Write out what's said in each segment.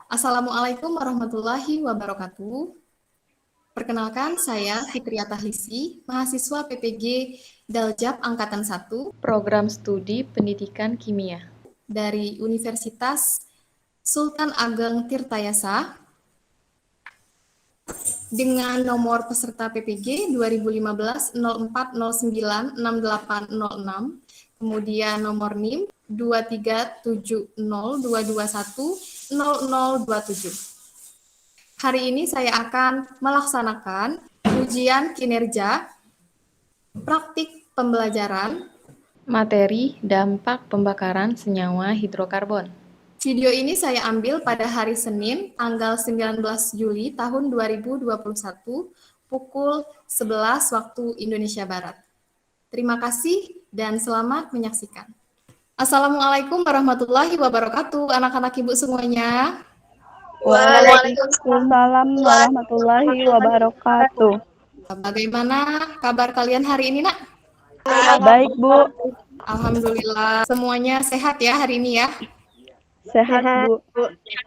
Assalamualaikum warahmatullahi wabarakatuh. Perkenalkan, saya Fitriata Hisi, mahasiswa PPG Daljab Angkatan 1 Program Studi Pendidikan Kimia dari Universitas Sultan Ageng Tirtayasa dengan nomor peserta PPG 2015 0409 6806, kemudian nomor NIM 23702210027. Hari ini saya akan melaksanakan ujian kinerja praktik pembelajaran materi dampak pembakaran senyawa hidrokarbon. Video ini saya ambil pada hari Senin, tanggal 19 Juli tahun 2021, pukul 11 waktu Indonesia Barat. Terima kasih dan selamat menyaksikan. Assalamualaikum warahmatullahi wabarakatuh, anak-anak ibu semuanya. Waalaikumsalam warahmatullahi wabarakatuh. Bagaimana kabar kalian hari ini, Nak? Baik, Bu. Alhamdulillah, semuanya sehat ya hari ini ya? Sehat, Bu.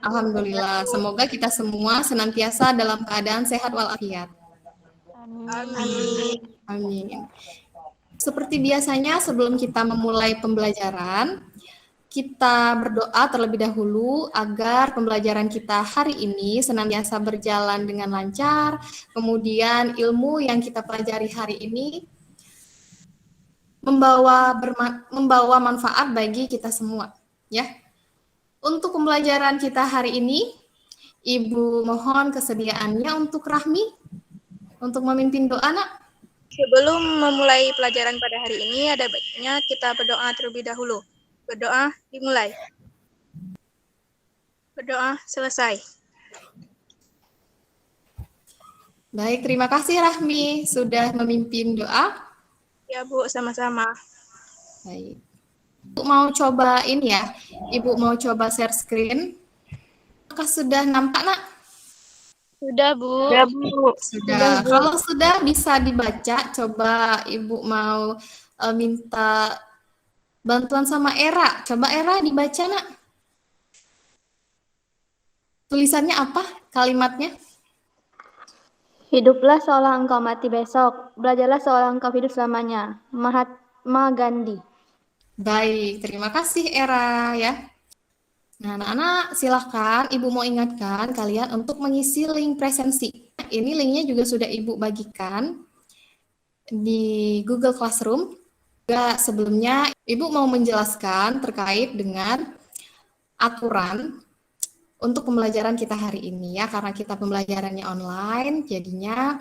Alhamdulillah, semoga kita semua senantiasa dalam keadaan sehat walafiat. Amin. Amin. Seperti biasanya sebelum kita memulai pembelajaran, kita berdoa terlebih dahulu agar pembelajaran kita hari ini senantiasa berjalan dengan lancar, kemudian ilmu yang kita pelajari hari ini membawa manfaat bagi kita semua, ya. Untuk pembelajaran kita hari ini, Ibu mohon kesediaannya untuk Rahmi untuk memimpin doa, Nak. Sebelum memulai pelajaran pada hari ini, ada baiknya kita berdoa terlebih dahulu. Berdoa dimulai. Berdoa selesai. Baik, terima kasih Rahmi sudah memimpin doa. Ya Bu, sama-sama. Baik. Ibu mau coba ini ya, Ibu mau coba share screen. Apakah sudah nampak, Nak? Sudah Bu. Ya, Bu. Sudah. Kalau sudah bisa dibaca, coba Ibu mau minta bantuan sama Era. Coba Era dibaca, Nak. Tulisannya apa? Kalimatnya? Hiduplah seolah engkau mati besok, belajarlah seolah engkau hidup selamanya. Mahatma Gandhi. Baik, terima kasih Era ya. Nah, anak-anak silahkan Ibu mau ingatkan kalian untuk mengisi link presensi. Ini linknya juga sudah Ibu bagikan di Google Classroom. Juga sebelumnya Ibu mau menjelaskan terkait dengan aturan untuk pembelajaran kita hari ini ya, karena kita pembelajarannya online, jadinya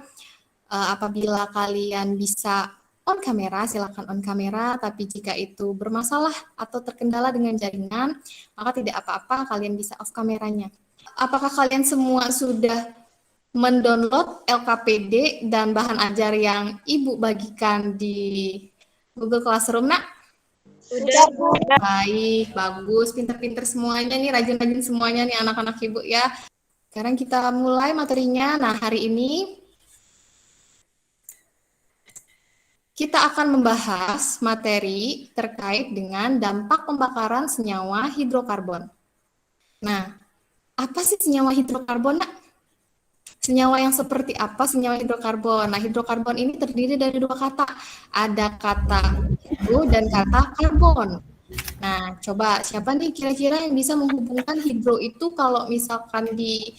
apabila kalian bisa on kamera, silakan on kamera, tapi jika itu bermasalah atau terkendala dengan jaringan, maka tidak apa-apa, kalian bisa off kameranya. Apakah kalian semua sudah mendownload LKPD dan bahan ajar yang Ibu bagikan di Google Classroom, Nak? Sudah Bu. Baik, bagus, pinter-pinter semuanya nih, rajin-rajin semuanya nih anak-anak Ibu ya. Sekarang kita mulai materinya. Nah, hari ini kita akan membahas materi terkait dengan dampak pembakaran senyawa hidrokarbon. Nah, apa sih senyawa hidrokarbon, Nak? Senyawa yang seperti apa senyawa hidrokarbon? Nah, hidrokarbon ini terdiri dari dua kata. Ada kata hidro dan kata karbon. Nah, coba siapa nih kira-kira yang bisa menghubungkan hidro itu kalau misalkan di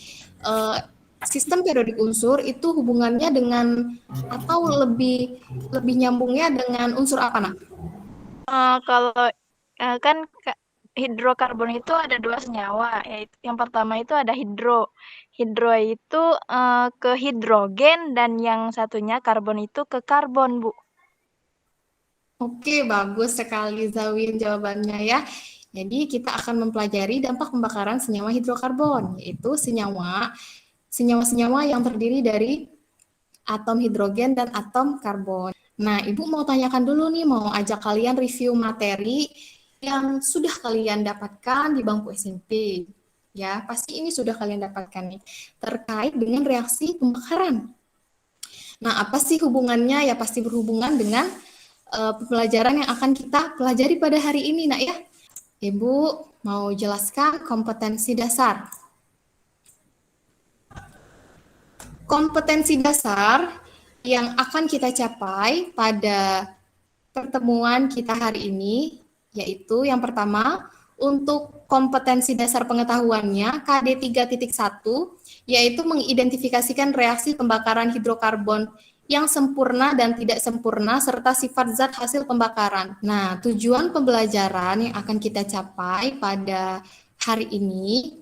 sistem periodik unsur itu hubungannya dengan atau lebih nyambungnya dengan unsur apa, Nak? Kalau kan hidrokarbon itu ada dua senyawa, yaitu yang pertama itu ada hidro. Hidro itu ke hidrogen dan yang satunya karbon itu ke karbon, Bu. Oke, bagus sekali Zawin jawabannya ya. Jadi kita akan mempelajari dampak pembakaran senyawa hidrokarbon, yaitu senyawa-senyawa yang terdiri dari atom hidrogen dan atom karbon. Nah, Ibu mau tanyakan dulu nih, mau ajak kalian review materi yang sudah kalian dapatkan di bangku SMP. Ya, pasti ini sudah kalian dapatkan nih, terkait dengan reaksi pembakaran. Nah, apa sih hubungannya? Ya pasti berhubungan dengan pembelajaran yang akan kita pelajari pada hari ini, Nak ya. Ibu mau jelaskan kompetensi dasar. kompetensi dasar yang akan kita capai pada pertemuan kita hari ini, yaitu yang pertama, untuk kompetensi dasar pengetahuannya KD 3.1, yaitu mengidentifikasikan reaksi pembakaran hidrokarbon yang sempurna dan tidak sempurna, serta sifat zat hasil pembakaran. Nah, tujuan pembelajaran yang akan kita capai pada hari ini,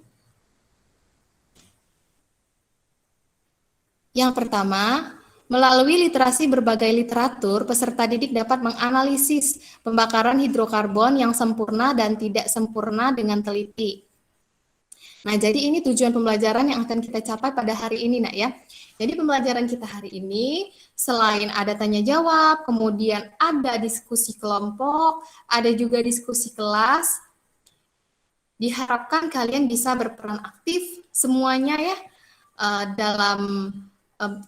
yang pertama, melalui literasi berbagai literatur, peserta didik dapat menganalisis pembakaran hidrokarbon yang sempurna dan tidak sempurna dengan teliti. Nah, jadi ini tujuan pembelajaran yang akan kita capai pada hari ini, Nak, ya. Jadi pembelajaran kita hari ini, selain ada tanya jawab, kemudian ada diskusi kelompok, ada juga diskusi kelas, diharapkan kalian bisa berperan aktif semuanya ya, dalam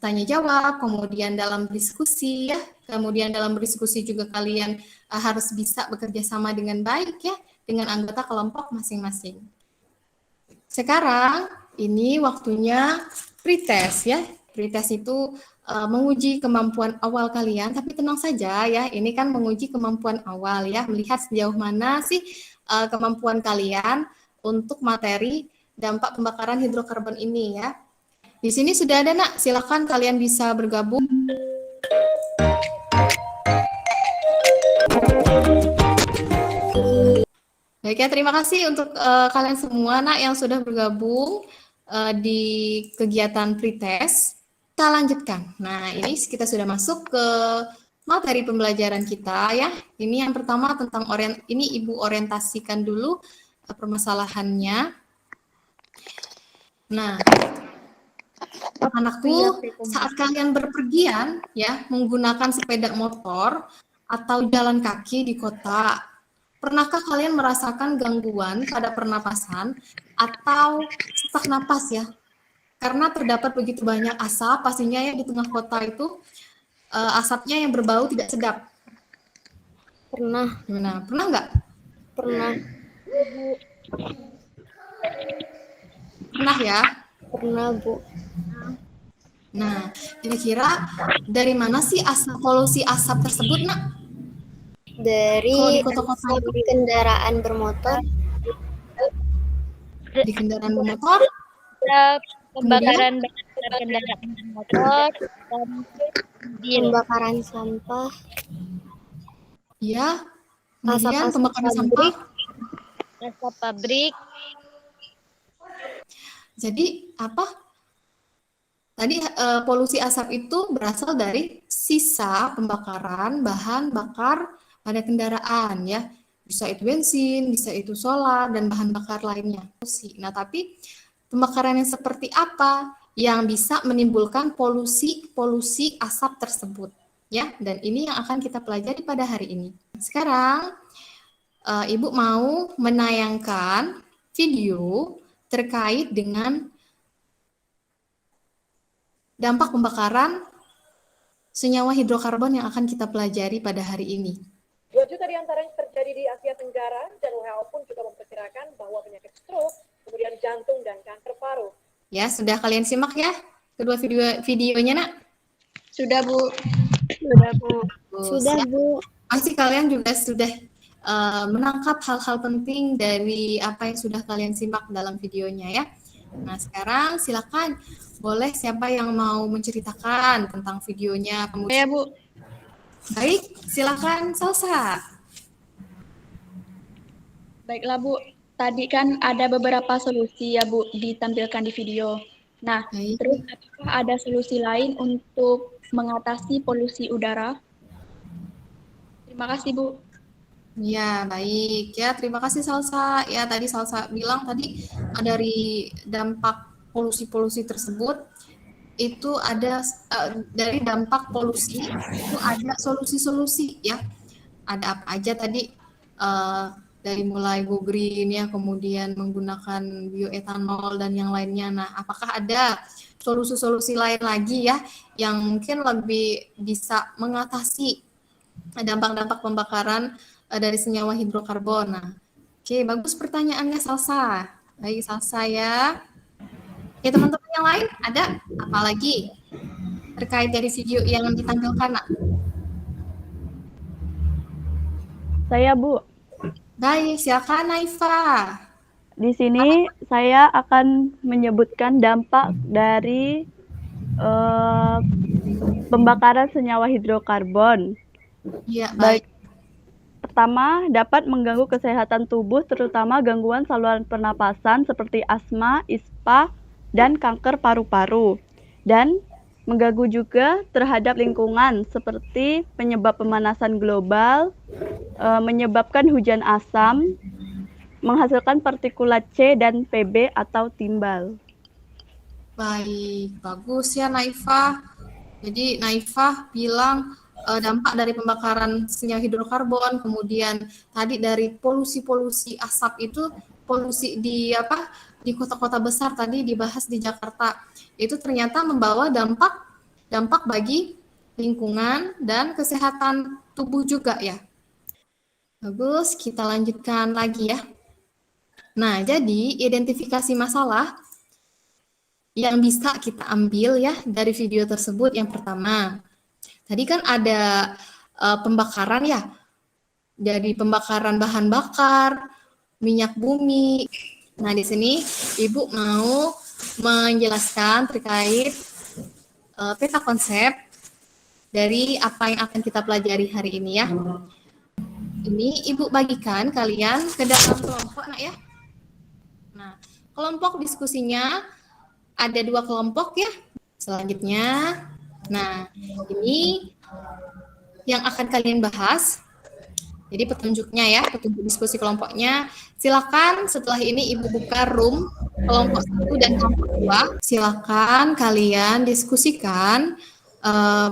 tanya jawab, kemudian dalam diskusi ya, kemudian dalam berdiskusi juga kalian harus bisa bekerja sama dengan baik ya, dengan anggota kelompok masing-masing. Sekarang ini waktunya pretest ya. Pretest itu menguji kemampuan awal kalian, tapi tenang saja ya, ini kan menguji kemampuan awal ya, melihat sejauh mana sih kemampuan kalian untuk materi dampak pembakaran hidrokarbon ini ya. Di sini sudah ada, Nak, silakan kalian bisa bergabung. Baik ya, terima kasih untuk kalian semua, Nak, yang sudah bergabung di kegiatan pretest. Kita lanjutkan. Nah, ini kita sudah masuk ke materi pembelajaran kita ya. Ini yang pertama tentang ini Ibu orientasikan dulu permasalahannya. Nah, anakku, saat kalian berpergian ya menggunakan sepeda motor atau jalan kaki di kota, pernahkah kalian merasakan gangguan pada pernapasan atau sesak napas ya? Karena terdapat begitu banyak asap, pastinya ya di tengah kota itu asapnya yang berbau tidak sedap. Pernah. Gimana? Pernah nggak? Pernah. Pernah ya? Pernah, Bu. Nah, kira-kira dari mana sih polusi asap tersebut, Nak? Kalau di Dari kota-kota itu, kendaraan bermotor. di kendaraan bermotor, Pembakaran kendaraan bermotor, Pembakaran sampah. ya. Kemudian Asap-asap pembakaran sampah. pabrik. asap pabrik, Jadi apa? Tadi polusi asap itu berasal dari sisa pembakaran bahan bakar pada kendaraan ya. Bisa itu bensin, bisa itu solar dan bahan bakar lainnya. Nah, tapi pembakaran yang seperti apa yang bisa menimbulkan polusi asap tersebut ya? Dan ini yang akan kita pelajari pada hari ini. Sekarang Ibu mau menayangkan video terkait dengan dampak pembakaran senyawa hidrokarbon yang akan kita pelajari pada hari ini. 2 juta diantaranya terjadi di Asia Tenggara, dan WHO pun juga memperkirakan bahwa penyakit stroke, kemudian jantung, dan kanker paru. Ya, sudah kalian simak ya kedua videonya, Nak? sudah Bu. Sudah Bu. Sudah, Bu. Pasti kalian juga sudah menangkap hal-hal penting dari apa yang sudah kalian simak dalam videonya ya. Nah, sekarang silakan boleh siapa yang mau menceritakan tentang videonya. Ya Bu. Baik, silakan Salsa. Baiklah Bu, tadi kan ada beberapa solusi ya Bu ditampilkan di video. Nah, Baik. terus apakah ada solusi lain untuk mengatasi polusi udara? Terima kasih Bu. Ya, baik. Ya, terima kasih Salsa. Ya, tadi Salsa bilang tadi dari dampak polusi-polusi tersebut itu ada dari dampak polusi itu ada solusi-solusi ya. Ada apa aja tadi dari mulai go green ya, kemudian menggunakan bioetanol dan yang lainnya. Nah, apakah ada solusi-solusi lain lagi ya yang mungkin lebih bisa mengatasi dampak-dampak pembakaran dari senyawa hidrokarbon? Nah, oke, bagus pertanyaannya Salsa. Baik Salsa ya. Oke, Oke, teman-teman yang lain ada apa lagi terkait dari video yang ditampilkan, Nak? Saya, Bu. Baik, silakan Naifa. Di sini saya akan menyebutkan dampak dari pembakaran senyawa hidrokarbon. Iya, Baik. Pertama, dapat mengganggu kesehatan tubuh, terutama gangguan saluran pernapasan seperti asma, ispa, dan kanker paru-paru. Dan mengganggu juga terhadap lingkungan, seperti penyebab pemanasan global, menyebabkan hujan asam, menghasilkan partikulat C dan PB atau timbal. Baik, bagus ya Naifah. Jadi Naifah bilang dampak dari pembakaran senyawa hidrokarbon, kemudian tadi dari polusi-polusi asap itu, polusi di kota-kota besar tadi dibahas di Jakarta, itu ternyata membawa dampak bagi lingkungan dan kesehatan tubuh juga ya. Bagus, kita lanjutkan lagi ya. Nah, jadi identifikasi masalah yang bisa kita ambil ya dari video tersebut. Yang pertama, tadi kan ada pembakaran ya, jadi pembakaran bahan bakar, minyak bumi. Nah, di sini Ibu mau menjelaskan terkait peta konsep dari apa yang akan kita pelajari hari ini ya. Ini Ibu bagikan kalian ke dalam kelompok, Nak ya. Nah, kelompok diskusinya ada 2 kelompok ya. Selanjutnya, nah ini yang akan kalian bahas. Jadi petunjuknya ya, petunjuk diskusi kelompoknya. Silakan setelah ini Ibu buka room kelompok 1 dan kelompok 2. Silakan kalian diskusikan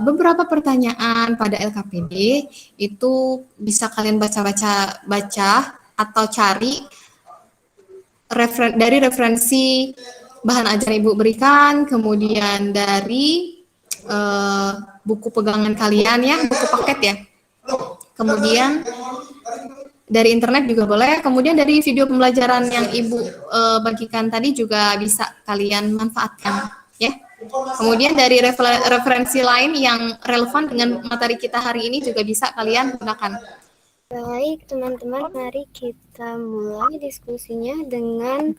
beberapa pertanyaan pada LKPD. Itu bisa kalian baca atau cari dari referensi bahan ajar Ibu berikan, kemudian dari buku pegangan kalian ya, buku paket ya. Kemudian dari internet juga boleh, kemudian dari video pembelajaran yang Ibu bagikan tadi juga bisa kalian manfaatkan ya. Kemudian dari referensi lain yang relevan dengan materi kita hari ini juga bisa kalian gunakan. Baik, teman-teman, mari kita mulai diskusinya dengan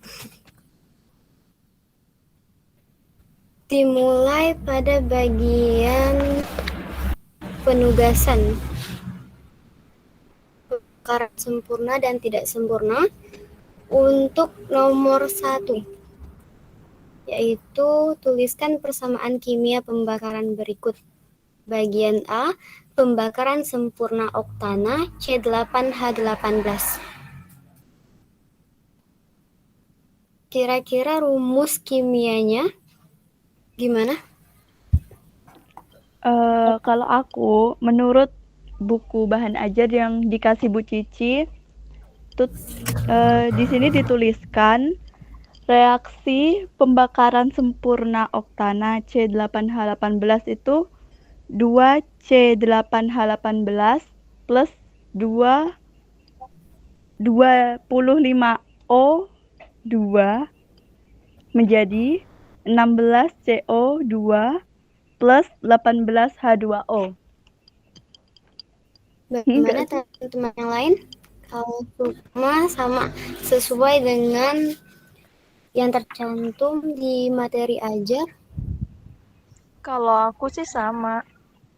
dimulai pada bagian penugasan. Pembakaran sempurna dan tidak sempurna. Untuk nomor 1, yaitu tuliskan persamaan kimia pembakaran berikut. Bagian A, pembakaran sempurna oktana C8H18. Kira-kira rumus kimianya gimana? Kalau aku, menurut buku bahan ajar yang dikasih Bu Cici, di sini dituliskan reaksi pembakaran sempurna oktana C8H18 itu 2C8H18 plus 25O2 menjadi 16CO2 plus 18H2O. Bagaimana teman-teman yang lain? Kalau sama sesuai dengan yang tercantum di materi ajar? Kalau aku sih sama.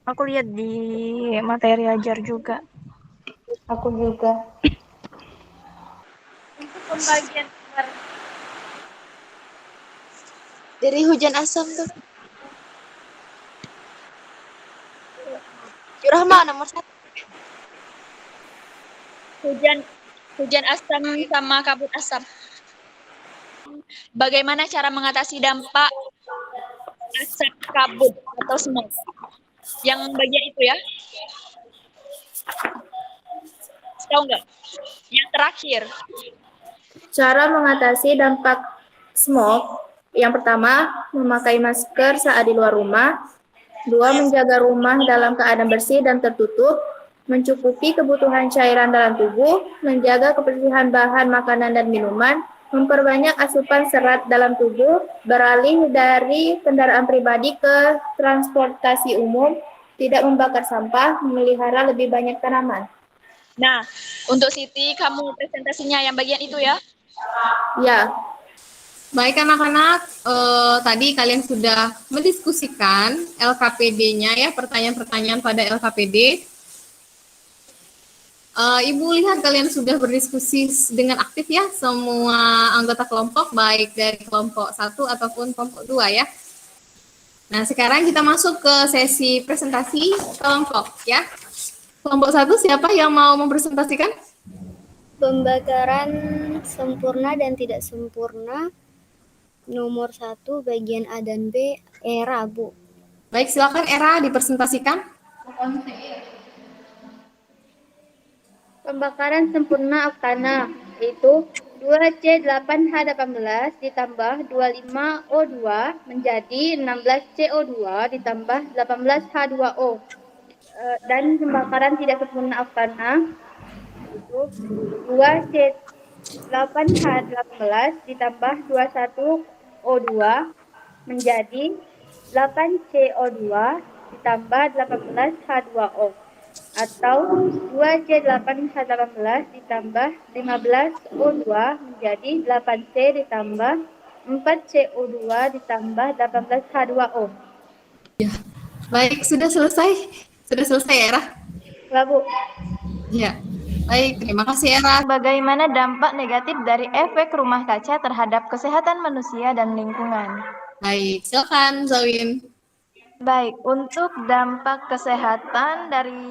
Aku lihat di materi ajar juga. Aku juga. Untuk pembagian dari hujan asam tuh. Curah mah nomor 1. Hujan asam sama kabut asap. Bagaimana cara mengatasi dampak asap kabut atau smoke? Yang bagian itu ya? Tahu nggak? Yang terakhir. Cara mengatasi dampak smog, yang pertama, memakai masker saat di luar rumah. 2, menjaga rumah dalam keadaan bersih dan tertutup. Mencukupi kebutuhan cairan dalam tubuh. Menjaga kebersihan bahan makanan dan minuman. memperbanyak asupan serat dalam tubuh, beralih dari kendaraan pribadi ke transportasi umum, tidak membakar sampah, memelihara lebih banyak tanaman. Nah, untuk Siti, kamu presentasinya yang bagian itu ya? Ya, Baik anak-anak, tadi kalian sudah mendiskusikan LKPD-nya ya, pertanyaan-pertanyaan pada LKPD. Ibu lihat kalian sudah berdiskusi dengan aktif ya, semua anggota kelompok, baik dari kelompok 1 ataupun kelompok 2 ya. Nah, sekarang kita masuk ke sesi presentasi kelompok ya. Kelompok 1 siapa yang mau mempresentasikan? Pembakaran sempurna dan tidak sempurna. Nomor 1 bagian A dan B, Era, Bu. Baik, silakan Era dipresentasikan. Pembakaran sempurna oktana, yaitu 2C8H18 ditambah 25O2 menjadi 16CO2 ditambah 18H2O. Dan pembakaran tidak sempurna oktana, yaitu 2C8H18 ditambah 21O2 menjadi 8CO2 ditambah 18H2O. Atau 2C8H18 ditambah 15O2 menjadi 8C ditambah 4CO2 ditambah 18H2O. Ya, baik, sudah selesai? Sudah selesai Era? Lah, Bu. Ya, baik, terima kasih Era. Bagaimana dampak negatif dari efek rumah kaca terhadap kesehatan manusia dan lingkungan? Baik, silakan Zawin. Baik, untuk dampak kesehatan dari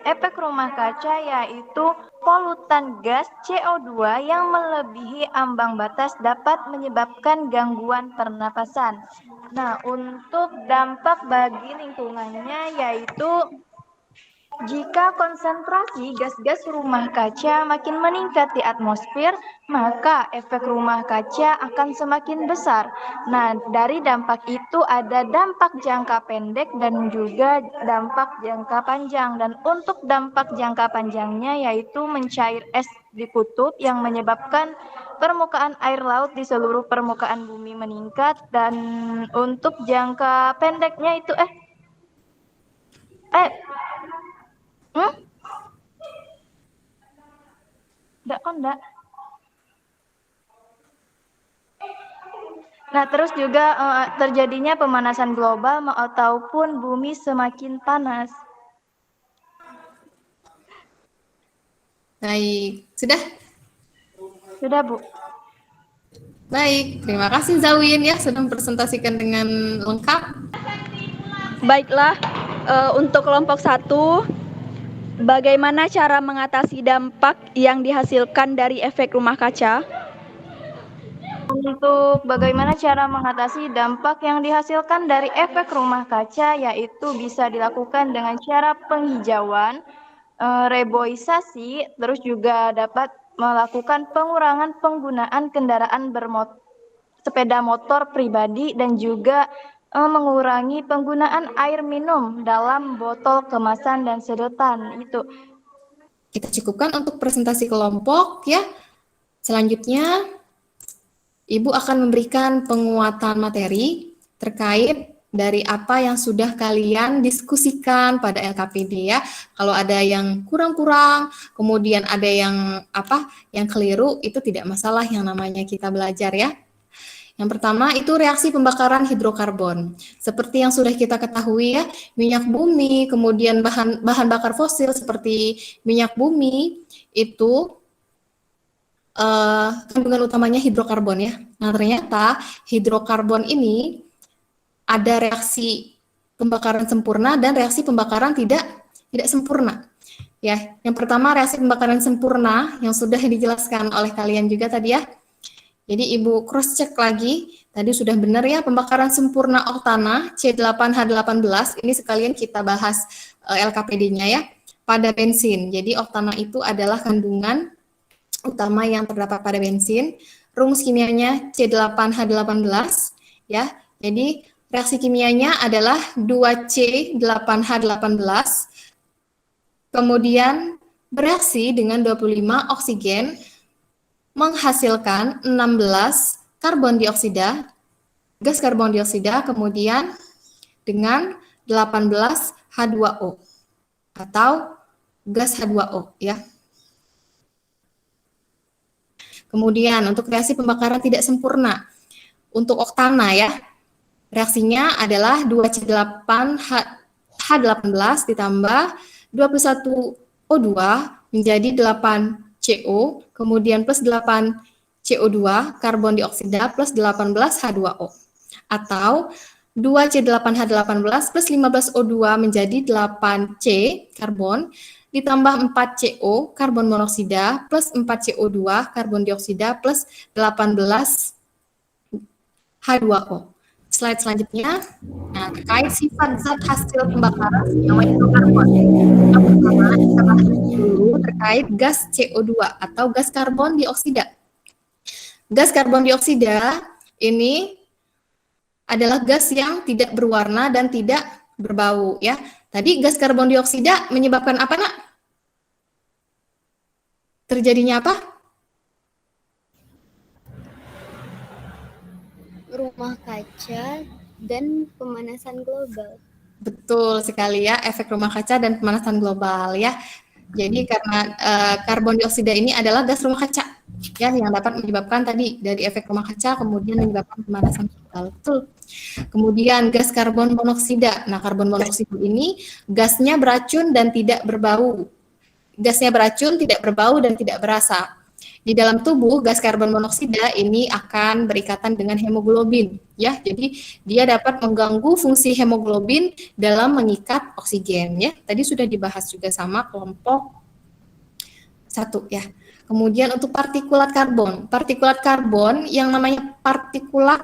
efek rumah kaca yaitu polutan gas CO2 yang melebihi ambang batas dapat menyebabkan gangguan pernapasan. Nah, untuk dampak bagi lingkungannya yaitu jika konsentrasi gas-gas rumah kaca makin meningkat di atmosfer, maka efek rumah kaca akan semakin besar. Nah, dari dampak itu ada dampak jangka pendek dan juga dampak jangka panjang. Dan untuk dampak jangka panjangnya yaitu mencair es di kutub yang menyebabkan permukaan air laut di seluruh permukaan bumi meningkat. Dan untuk jangka pendeknya itu Enggak. Nah, terus juga terjadinya pemanasan global ataupun bumi semakin panas. Baik, sudah? Sudah, Bu. Baik, terima kasih Zawin ya sudah mempresentasikan dengan lengkap. Baiklah, untuk kelompok 1, bagaimana cara mengatasi dampak yang dihasilkan dari efek rumah kaca? Untuk bagaimana cara mengatasi dampak yang dihasilkan dari efek rumah kaca yaitu bisa dilakukan dengan cara penghijauan, reboisasi, terus juga dapat melakukan pengurangan penggunaan kendaraan sepeda motor pribadi dan juga mengurangi penggunaan air minum dalam botol kemasan dan sedotan itu. Kita cukupkan untuk presentasi kelompok ya. Selanjutnya Ibu akan memberikan penguatan materi terkait dari apa yang sudah kalian diskusikan pada LKPD ya. Kalau ada yang kurang-kurang, kemudian ada yang yang keliru, itu tidak masalah, yang namanya kita belajar ya. Yang pertama itu reaksi pembakaran hidrokarbon. Seperti yang sudah kita ketahui ya, minyak bumi, kemudian bahan bakar fosil seperti minyak bumi itu kandungan utamanya hidrokarbon ya. Nah, ternyata hidrokarbon ini ada reaksi pembakaran sempurna dan reaksi pembakaran tidak sempurna. Ya, yang pertama reaksi pembakaran sempurna yang sudah dijelaskan oleh kalian juga tadi ya. Jadi Ibu cross check lagi, tadi sudah benar ya, pembakaran sempurna oktana C8H18, ini sekalian kita bahas LKPD-nya ya, pada bensin. Jadi oktana itu adalah kandungan utama yang terdapat pada bensin, rumus kimianya C8H18 ya. Jadi reaksi kimianya adalah 2C8H18 kemudian bereaksi dengan 25 oksigen menghasilkan 16 karbon dioksida, gas karbon dioksida, kemudian dengan 18 H2O atau gas H2O ya. Kemudian untuk reaksi pembakaran tidak sempurna, untuk oktana ya, reaksinya adalah 2C8H18 ditambah 21O2 menjadi 8CO, kemudian plus 8CO2, karbon dioksida plus 18 H2O. Atau 2C8H18 plus 15O2 menjadi 8C, karbon, ditambah 4CO, karbon monoksida, plus 4CO2, karbon dioksida, plus 18 H2O. Slide selanjutnya, nah, terkait sifat zat hasil pembakaran senyawa hidrokarbon. Yang pertama, kita bahas dulu terkait gas CO2 atau gas karbon dioksida. Gas karbon dioksida ini adalah gas yang tidak berwarna dan tidak berbau ya. Tadi gas karbon dioksida menyebabkan apa, Nak? Terjadinya apa? Rumah kaca dan pemanasan global. Betul sekali ya, efek rumah kaca dan pemanasan global ya. Jadi karena karbon dioksida ini adalah gas rumah kaca ya, yang dapat menyebabkan tadi dari efek rumah kaca kemudian menyebabkan pemanasan global. Betul. Kemudian gas karbon monoksida. Nah, karbon monoksida ini gasnya beracun dan tidak berbau. Gasnya beracun, tidak berbau dan tidak berasa. Di dalam tubuh gas karbon monoksida ini akan berikatan dengan hemoglobin ya. Jadi dia dapat mengganggu fungsi hemoglobin dalam mengikat oksigen ya. Tadi sudah dibahas juga sama kelompok 1 ya. Kemudian untuk partikulat karbon. Partikulat karbon yang namanya partikulat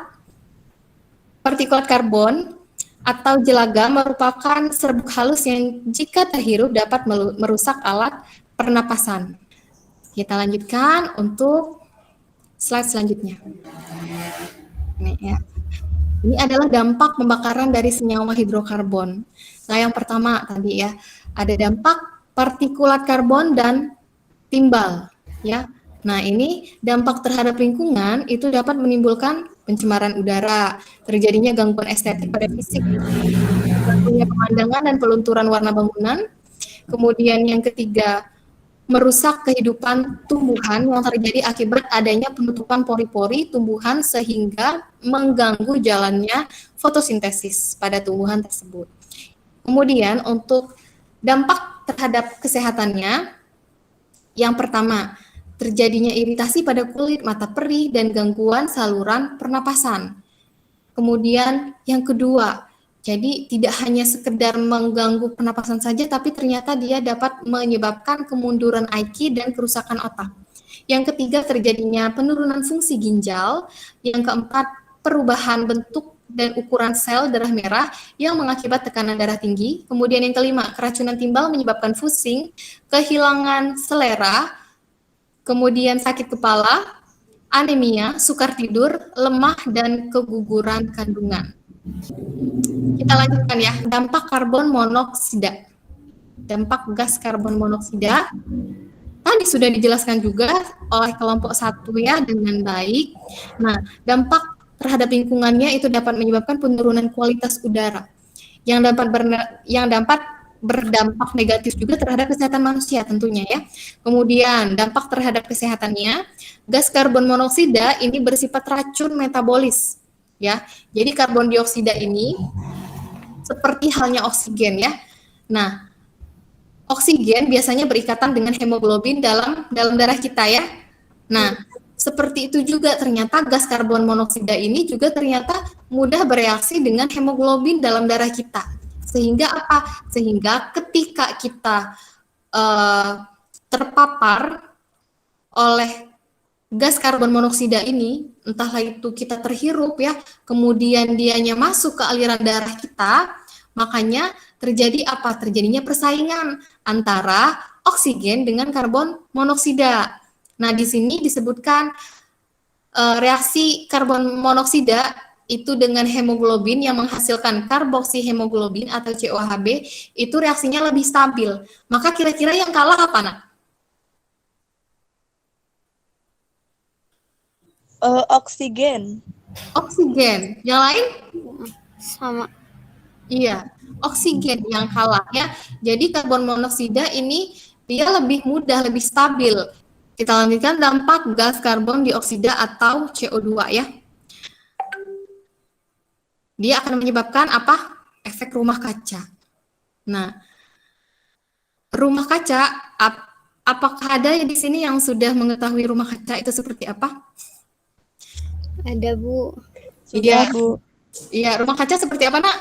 karbon atau jelaga merupakan serbuk halus yang jika terhirup dapat merusak alat pernapasan. Kita lanjutkan untuk slide selanjutnya. Ini ya. Ini adalah dampak pembakaran dari senyawa hidrokarbon. Nah, yang pertama tadi ya, ada dampak partikulat karbon dan timbal ya. Nah, ini dampak terhadap lingkungan itu dapat menimbulkan pencemaran udara, terjadinya gangguan estetik pada fisik, gangguan pemandangan dan pelunturan warna bangunan. Kemudian yang ketiga, merusak kehidupan tumbuhan yang terjadi akibat adanya penutupan pori-pori tumbuhan sehingga mengganggu jalannya fotosintesis pada tumbuhan tersebut. Kemudian untuk dampak terhadap kesehatannya, yang pertama, terjadinya iritasi pada kulit, mata perih, dan gangguan saluran pernapasan. Kemudian yang kedua, jadi tidak hanya sekedar mengganggu pernapasan saja, tapi ternyata dia dapat menyebabkan kemunduran IQ dan kerusakan otak. Yang ketiga, terjadinya penurunan fungsi ginjal. Yang keempat, perubahan bentuk dan ukuran sel darah merah yang mengakibat tekanan darah tinggi. Kemudian yang kelima, keracunan timbal menyebabkan pusing, kehilangan selera, kemudian sakit kepala, anemia, sukar tidur, lemah, dan keguguran kandungan. Kita lanjutkan ya, dampak karbon monoksida. Dampak gas karbon monoksida tadi sudah dijelaskan juga oleh kelompok 1 ya dengan baik. Nah, dampak terhadap lingkungannya itu dapat menyebabkan penurunan kualitas udara yang dapat berdampak negatif juga terhadap kesehatan manusia tentunya ya. Kemudian dampak terhadap kesehatannya, gas karbon monoksida ini bersifat racun metabolis. Ya, jadi karbon dioksida ini seperti halnya oksigen ya. Nah, oksigen biasanya berikatan dengan hemoglobin dalam darah kita ya. Nah, seperti itu juga ternyata gas karbon monoksida ini juga ternyata mudah bereaksi dengan hemoglobin dalam darah kita. Sehingga apa? Sehingga ketika kita terpapar oleh gas karbon monoksida ini, entahlah itu kita terhirup ya, kemudian dianya masuk ke aliran darah kita, makanya terjadi apa? Terjadinya persaingan antara oksigen dengan karbon monoksida. Nah, di sini disebutkan reaksi karbon monoksida itu dengan hemoglobin yang menghasilkan karboksihemoglobin atau COHB, itu reaksinya lebih stabil. Maka kira-kira yang kalah apa, Nak? Oksigen. Oksigen. Yang lain? Sama. Iya, oksigen yang kalah ya. Jadi karbon monoksida ini dia lebih mudah, lebih stabil. Kita lanjutkan dampak gas karbon dioksida atau CO2 ya. Dia akan menyebabkan apa? Efek rumah kaca. Nah, rumah kaca, apakah ada di sini yang sudah mengetahui rumah kaca itu seperti apa? Ada, Bu. Iya, Bu. Iya, rumah kaca seperti apa, Nak?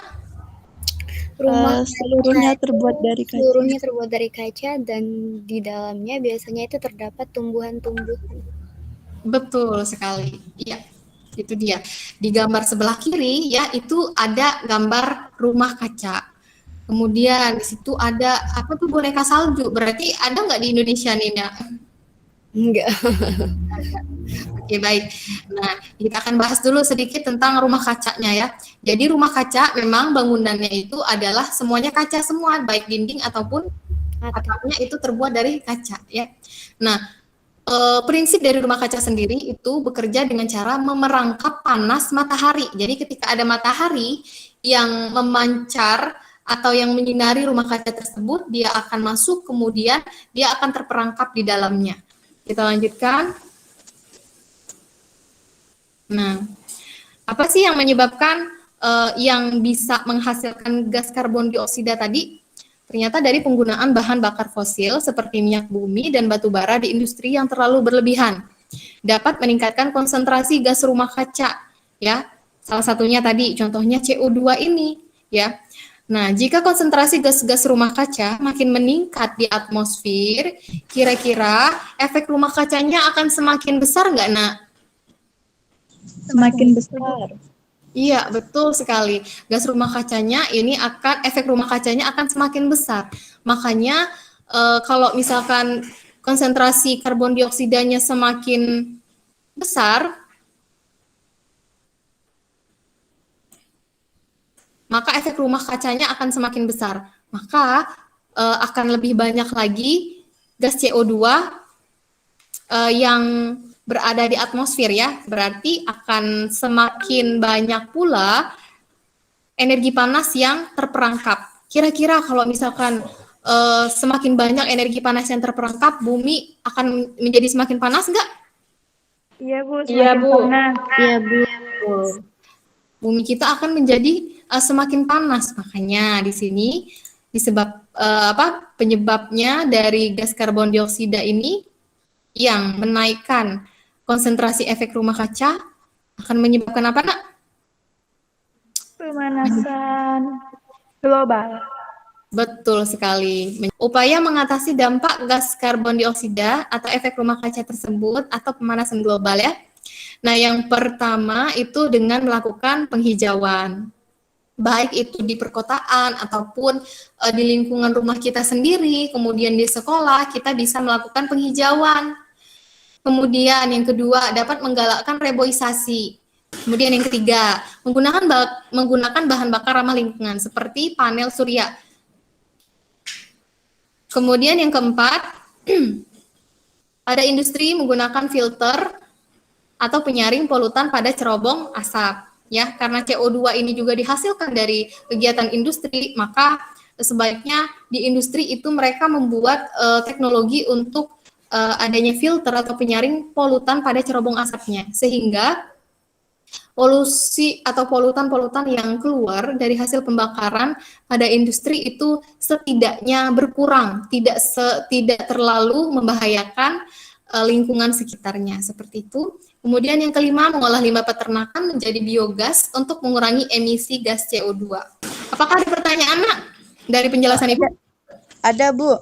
Seluruhnya terbuat dari kaca. Seluruhnya terbuat dari kaca dan di dalamnya biasanya itu terdapat tumbuhan-tumbuhan. Betul sekali. Iya. Itu dia. Di gambar sebelah kiri ya itu ada gambar rumah kaca. Kemudian di situ ada apa tuh boneka salju. Berarti ada nggak di Indonesia nih, Nak? Enggak. Oke, baik. Nah, kita akan bahas dulu sedikit tentang rumah kacanya ya. Jadi rumah kaca memang bangunannya itu adalah semuanya kaca semua, baik dinding ataupun atapnya itu terbuat dari kaca ya. Nah, prinsip dari rumah kaca sendiri itu bekerja dengan cara memerangkap panas matahari. Jadi ketika ada matahari yang memancar atau yang menyinari rumah kaca tersebut, dia akan masuk kemudian dia akan terperangkap di dalamnya. Kita lanjutkan. Nah, apa sih yang menyebabkan yang bisa menghasilkan gas karbon dioksida tadi? Ternyata dari penggunaan bahan bakar fosil seperti minyak bumi dan batu bara di industri yang terlalu berlebihan. Dapat meningkatkan konsentrasi gas rumah kaca, ya. Salah satunya tadi contohnya CO2 ini, ya. Nah, jika konsentrasi gas-gas rumah kaca makin meningkat di atmosfer, kira-kira efek rumah kacanya akan semakin besar nggak, Nak? Semakin besar. Iya, betul sekali. Gas rumah kacanya ini efek rumah kacanya akan semakin besar. Makanya kalau misalkan konsentrasi karbon dioksidanya semakin besar, maka efek rumah kacanya akan semakin besar. Maka akan lebih banyak lagi gas CO2 yang berada di atmosfer ya. Berarti akan semakin banyak pula energi panas yang terperangkap. Kira-kira kalau misalkan semakin banyak energi panas yang terperangkap, bumi akan menjadi semakin panas nggak? Iya, Bu. Iya, Bu. Iya, Bu. Bumi kita akan menjadi semakin panas. Makanya di sini penyebabnya dari gas karbon dioksida ini yang menaikkan konsentrasi efek rumah kaca akan menyebabkan apa, Nak? Pemanasan global. Betul sekali. Upaya mengatasi dampak gas karbon dioksida atau efek rumah kaca tersebut atau pemanasan global ya. Nah, yang pertama itu dengan melakukan penghijauan. Baik itu di perkotaan ataupun di lingkungan rumah kita sendiri, kemudian di sekolah kita bisa melakukan penghijauan. Kemudian yang kedua dapat menggalakkan reboisasi. Kemudian yang ketiga menggunakan bahan bakar ramah lingkungan seperti panel surya. Kemudian yang keempat ada industri menggunakan filter atau penyaring polutan pada cerobong asap. Ya, karena CO2 ini juga dihasilkan dari kegiatan industri, maka sebaiknya di industri itu mereka membuat teknologi untuk adanya filter atau penyaring polutan pada cerobong asapnya, sehingga polusi atau polutan-polutan yang keluar dari hasil pembakaran pada industri itu setidaknya berkurang, tidak terlalu membahayakan lingkungan sekitarnya, seperti itu. Kemudian yang kelima, mengolah limbah peternakan menjadi biogas untuk mengurangi emisi gas CO2. Apakah ada pertanyaan, Nak, dari penjelasan Ibu? Ada, Bu.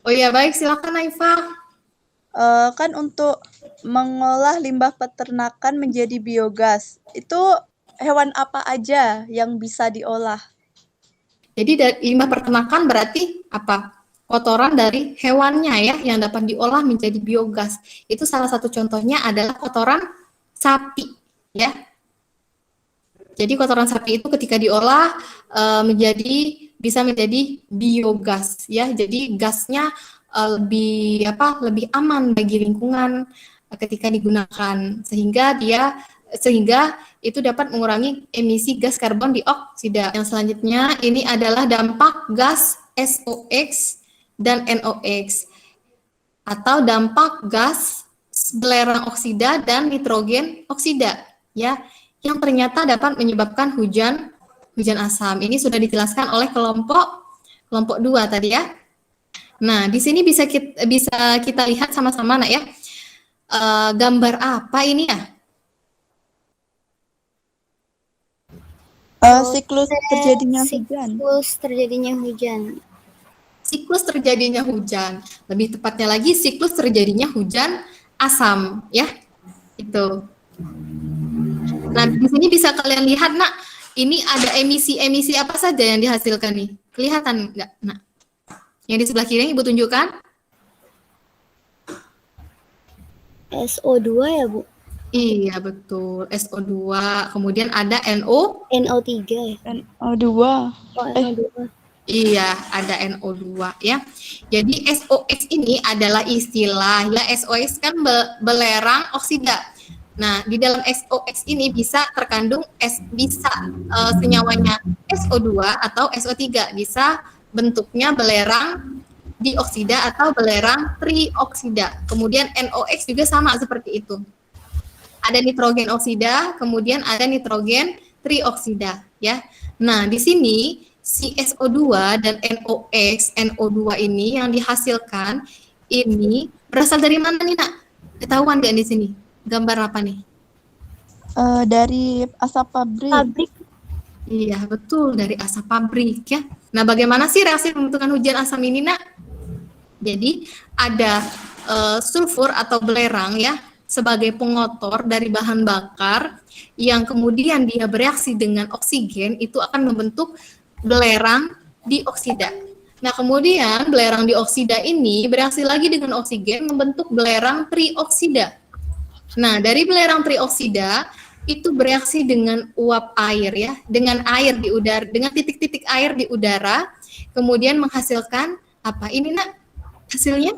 Oh iya, baik, silakan Naifah. Kan untuk mengolah limbah peternakan menjadi biogas, itu hewan apa aja yang bisa diolah? Jadi dari limbah peternakan berarti apa? Kotoran dari hewannya ya yang dapat diolah menjadi biogas. Itu salah satu contohnya adalah kotoran sapi ya. Jadi kotoran sapi itu ketika diolah bisa menjadi biogas ya. Jadi gasnya lebih aman bagi lingkungan, ketika digunakan, sehingga itu dapat mengurangi emisi gas karbon dioksida. Yang selanjutnya ini adalah dampak gas SOx dan NOx atau dampak gas belerang oksida dan nitrogen oksida, ya, yang ternyata dapat menyebabkan hujan asam. Ini sudah dijelaskan oleh kelompok 2 tadi ya. Nah, di sini bisa kita lihat sama-sama nak ya. Gambar apa ini ya? Siklus terjadinya hujan. Siklus terjadinya hujan. Lebih tepatnya lagi siklus terjadinya hujan asam, ya. Itu. Nah, di sini bisa kalian lihat, nak, ini ada emisi apa saja yang dihasilkan nih. Kelihatan nggak, nak? Yang di sebelah kiri Ibu tunjukkan. SO2 ya, Bu? Iya, betul. SO2. Kemudian ada NO3 ya? NO2. NO2. Iya, ada NO2 ya. Jadi SOx ini adalah istilah ya. SOx kan belerang oksida. Nah, di dalam SOx ini bisa terkandung senyawanya SO2 atau SO3, bisa bentuknya belerang dioksida atau belerang trioksida. Kemudian NOx juga sama seperti itu. Ada nitrogen oksida, kemudian ada nitrogen trioksida ya. Nah, di sini si SO2 dan NO2 ini yang dihasilkan ini berasal dari mana nih, Nak? Ketahuan nggak di sini? Gambar apa nih? Dari asap pabrik. Iya, betul, dari asap pabrik ya. Nah, bagaimana sih reaksi pembentukan hujan asam ini, Nak? Jadi, ada sulfur atau belerang ya, sebagai pengotor dari bahan bakar yang kemudian dia bereaksi dengan oksigen, itu akan membentuk belerang dioksida. Nah, kemudian belerang dioksida ini bereaksi lagi dengan oksigen membentuk belerang trioksida. Nah, dari belerang trioksida itu bereaksi dengan uap air ya, dengan air di udara, dengan titik-titik air di udara, kemudian menghasilkan apa ini, Nak? Hasilnya?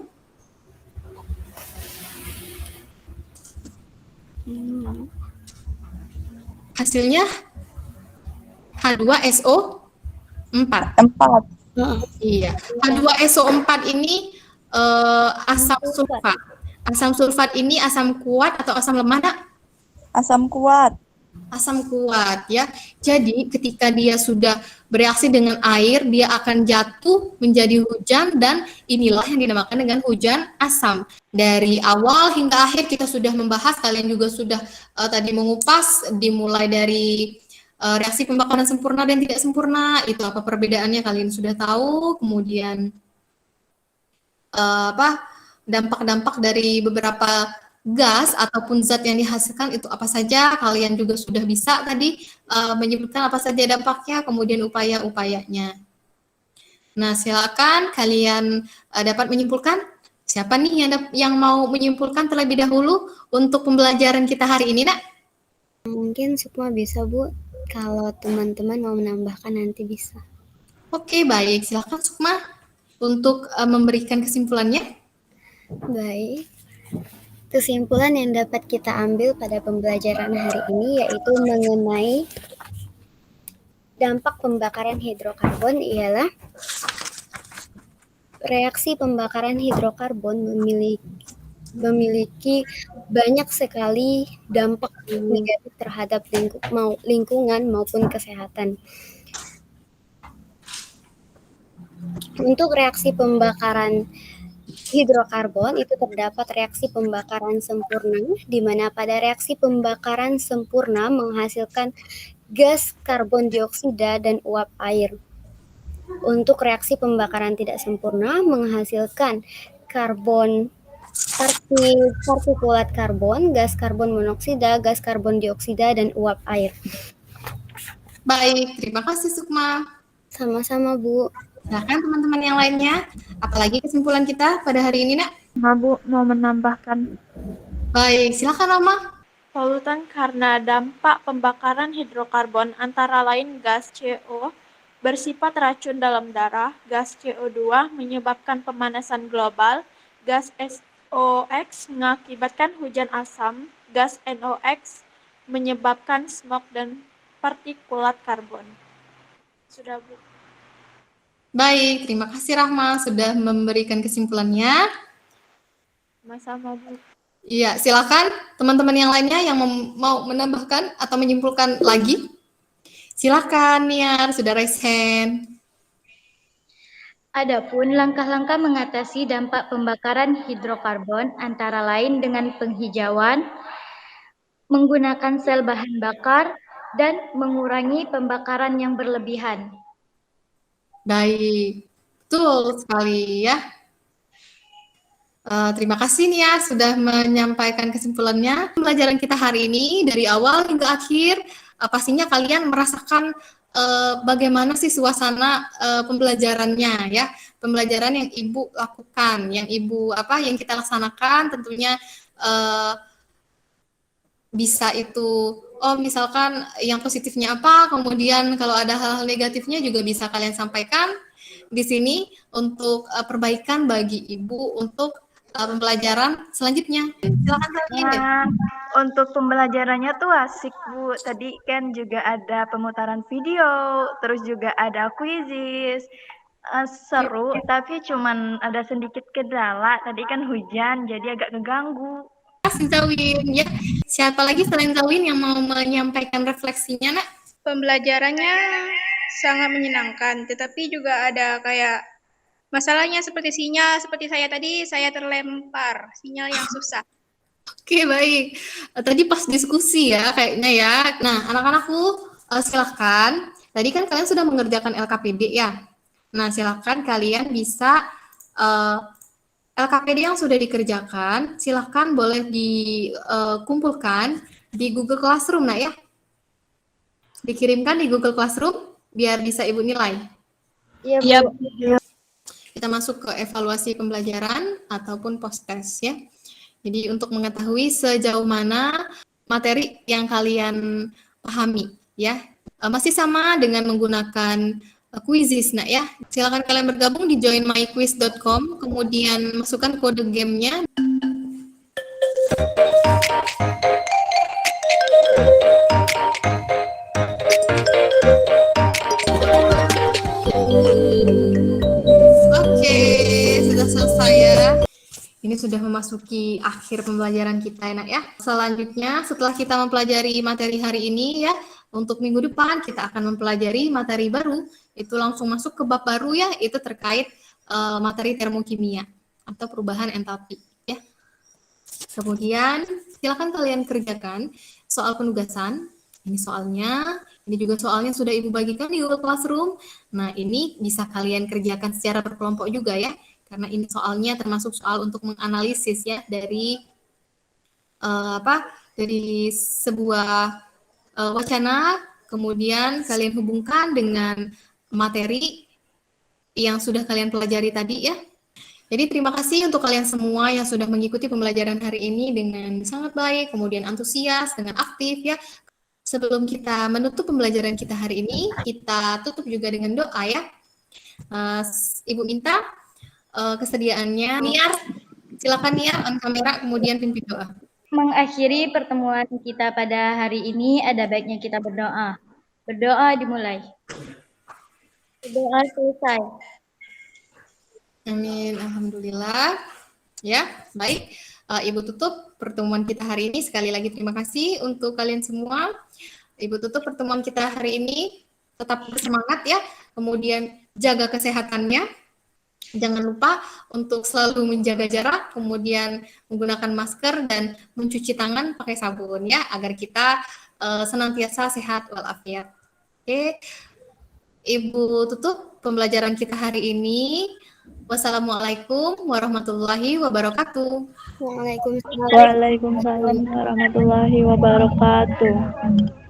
Hasilnya H2SO4. Iya. H2SO4 ini asam sulfat. Asam sulfat ini asam kuat atau asam lemah, Nak? Asam kuat. Asam kuat ya. Jadi ketika dia sudah bereaksi dengan air, dia akan jatuh menjadi hujan, dan inilah yang dinamakan dengan hujan asam. Dari awal hingga akhir kita sudah membahas, kalian juga sudah tadi mengupas, dimulai dari reaksi pembakaran sempurna dan tidak sempurna, itu apa perbedaannya kalian sudah tahu, kemudian dampak-dampak dari beberapa gas ataupun zat yang dihasilkan itu apa saja, kalian juga sudah bisa tadi menyebutkan apa saja dampaknya, kemudian upaya-upayanya. Nah, silakan kalian dapat menyimpulkan. Siapa nih yang mau menyimpulkan terlebih dahulu untuk pembelajaran kita hari ini, Nak? Mungkin semua bisa, Bu. Kalau teman-teman mau menambahkan nanti bisa. Oke, baik. Silakan Sukma untuk memberikan kesimpulannya. Baik. Kesimpulan yang dapat kita ambil pada pembelajaran hari ini yaitu mengenai dampak pembakaran hidrokarbon ialah reaksi pembakaran hidrokarbon memiliki banyak sekali dampak negatif terhadap lingkungan maupun kesehatan. Untuk reaksi pembakaran hidrokarbon itu terdapat reaksi pembakaran sempurna, di mana pada reaksi pembakaran sempurna menghasilkan gas karbon dioksida dan uap air. Untuk reaksi pembakaran tidak sempurna menghasilkan partikulat karbon, gas karbon monoksida, gas karbon dioksida, dan uap air. Baik, terima kasih Sukma. Sama-sama, Bu. Silakan teman-teman yang lainnya, apalagi kesimpulan kita pada hari ini, Nak? Bu, mau menambahkan. Baik, silakan Roma. Polutan karena dampak pembakaran hidrokarbon antara lain gas CO bersifat racun dalam darah, gas CO2 menyebabkan pemanasan global, gas NOx mengakibatkan hujan asam, gas NOx menyebabkan smog dan partikulat karbon. Sudah, Bu. Baik, terima kasih Rahma sudah memberikan kesimpulannya. Sama-sama, Bu. Iya, silakan teman-teman yang lainnya yang mau menambahkan atau menyimpulkan lagi. Silakan Niar, sudah raise hand. Adapun langkah-langkah mengatasi dampak pembakaran hidrokarbon antara lain dengan penghijauan, menggunakan sel bahan bakar, dan mengurangi pembakaran yang berlebihan. Baik, betul sekali ya. Terima kasih Nia sudah menyampaikan kesimpulannya. Pembelajaran kita hari ini dari awal hingga akhir, pastinya kalian merasakan bagaimana sih suasana pembelajarannya ya. Pembelajaran yang Ibu lakukan, yang kita laksanakan tentunya bisa itu, misalkan yang positifnya apa, kemudian kalau ada hal-hal negatifnya juga bisa kalian sampaikan di sini untuk perbaikan bagi Ibu untuk pembelajaran selanjutnya. Silakan kalian deh. Untuk pembelajarannya tuh asik, Bu. Tadi kan juga ada pemutaran video, terus juga ada quizzes. Seru, tapi cuman ada sedikit kendala. Tadi kan hujan, jadi agak ngeganggu. Zawin, ya. Siapa lagi selain Zawin yang mau menyampaikan refleksinya, Nak? Pembelajarannya sangat menyenangkan, tetapi juga ada kayak masalahnya seperti sinyal, seperti saya tadi, saya terlempar, sinyal yang susah. Oke, baik. Tadi pas diskusi ya, kayaknya ya. Nah, anak-anakku, silahkan. Tadi kan kalian sudah mengerjakan LKPD ya. Nah, silahkan kalian bisa LKPD yang sudah dikerjakan, silahkan boleh dikumpulkan di Google Classroom, nah ya. Dikirimkan di Google Classroom, biar bisa Ibu nilai. Iya, Bu. Kita masuk ke evaluasi pembelajaran ataupun post-test ya. Jadi untuk mengetahui sejauh mana materi yang kalian pahami ya. Masih sama dengan menggunakan quizzes, nah ya. Silakan kalian bergabung di joinmyquiz.com, kemudian masukkan kode gamenya. Oke, sudah selesai ya. Ini sudah memasuki akhir pembelajaran kita enak ya. Selanjutnya setelah kita mempelajari materi hari ini ya, untuk minggu depan kita akan mempelajari materi baru. Itu langsung masuk ke bab baru ya, itu terkait materi termokimia atau perubahan entalpi ya. Kemudian silakan kalian kerjakan soal penugasan. Ini soalnya, ini juga soalnya sudah Ibu bagikan di Google Classroom. Nah, ini bisa kalian kerjakan secara berkelompok juga ya. Karena ini soalnya termasuk soal untuk menganalisis ya dari dari sebuah wacana, kemudian kalian hubungkan dengan materi yang sudah kalian pelajari tadi ya. Jadi terima kasih untuk kalian semua yang sudah mengikuti pembelajaran hari ini dengan sangat baik, kemudian antusias, dengan aktif ya. Sebelum kita menutup pembelajaran kita hari ini, kita tutup juga dengan doa ya. Ibu minta kesediaannya. Niar, silakan Niar on kamera, kemudian pimpin doa. Mengakhiri pertemuan kita pada hari ini, ada baiknya kita berdoa. Berdoa dimulai. Berdoa selesai. Amin, alhamdulillah. Ya, baik. Ibu tutup pertemuan kita hari ini. Sekali lagi terima kasih untuk kalian semua. Ibu tutup pertemuan kita hari ini. Tetap bersemangat ya. Kemudian jaga kesehatannya. Jangan lupa untuk selalu menjaga jarak, kemudian menggunakan masker dan mencuci tangan pakai sabun ya, agar kita senantiasa sehat walafiat. Oke, Ibu tutup pembelajaran kita hari ini. Wassalamualaikum warahmatullahi wabarakatuh. Waalaikumsalam warahmatullahi wabarakatuh.